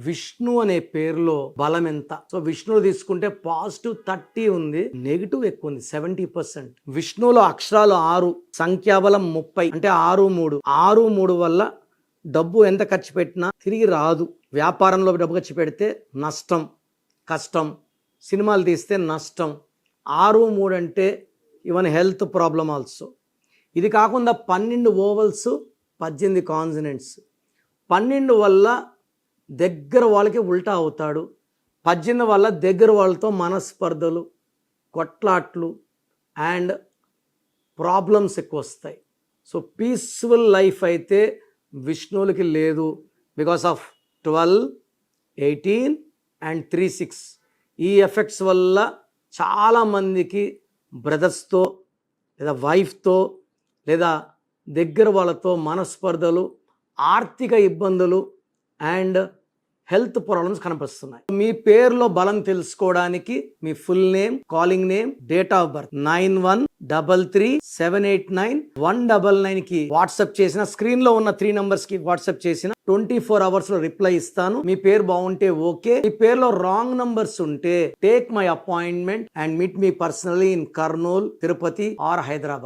విష్ణు అనే పేరులో బలం ఎంత? సో విష్ణువు తీసుకుంటే పాజిటివ్ 30 ఉంది, నెగిటివ్ ఎక్కువ ఉంది 70%. విష్ణువులో అక్షరాలు 6, సంఖ్యాబలం 30, అంటే 6 3 వల్ల డబ్బు ఎంత ఖర్చు పెట్టినా తిరిగి రాదు. వ్యాపారంలో డబ్బు ఖర్చు పెడితే నష్టం, కష్టం. సినిమాలు తీస్తే నష్టం. 6 3 అంటే ఈవెన్ హెల్త్ ప్రాబ్లం ఆల్సో. ఇది కాకుండా 12 ఓవల్స్, 18 కాన్సనెంట్స్. 12 వల్ల దగ్గర వాళ్ళకి ఉల్టా అవుతాడు. 18 వల్ల దగ్గర వాళ్ళతో మనస్పర్ధలు, కొట్లాట్లు అండ్ ప్రాబ్లమ్స్ ఎక్కువ వస్తాయి. సో పీస్ఫుల్ లైఫ్ అయితే విష్ణువులకి లేదు. బికాస్ ఆఫ్ 12, 18 అండ్ 3 6 ఈ ఎఫెక్ట్స్ వల్ల చాలామందికి బ్రదర్స్తో లేదా వైఫ్తో లేదా దగ్గర వాళ్ళతో మనస్పర్ధలు, ఆర్థిక ఇబ్బందులు అండ్ హెల్త్ ప్రాబ్లమ్స్ కనిపిస్తున్నాయి. మీ పేరులో బలం తెలుసుకోవడానికి మీ full name, calling name, date of birth 9133789199 కి వాట్సాప్ చేసిన, స్క్రీన్ లో ఉన్న 3 నంబర్స్ కి వాట్సాప్ చేసిన 24 hours లో రిప్లై ఇస్తాను. మీ పేరు బాగుంటే ఓకే. మీ పేరులో రాంగ్ నంబర్స్ ఉంటే take my appointment and meet me personally in Kurnool, Tirupati or Hyderabad.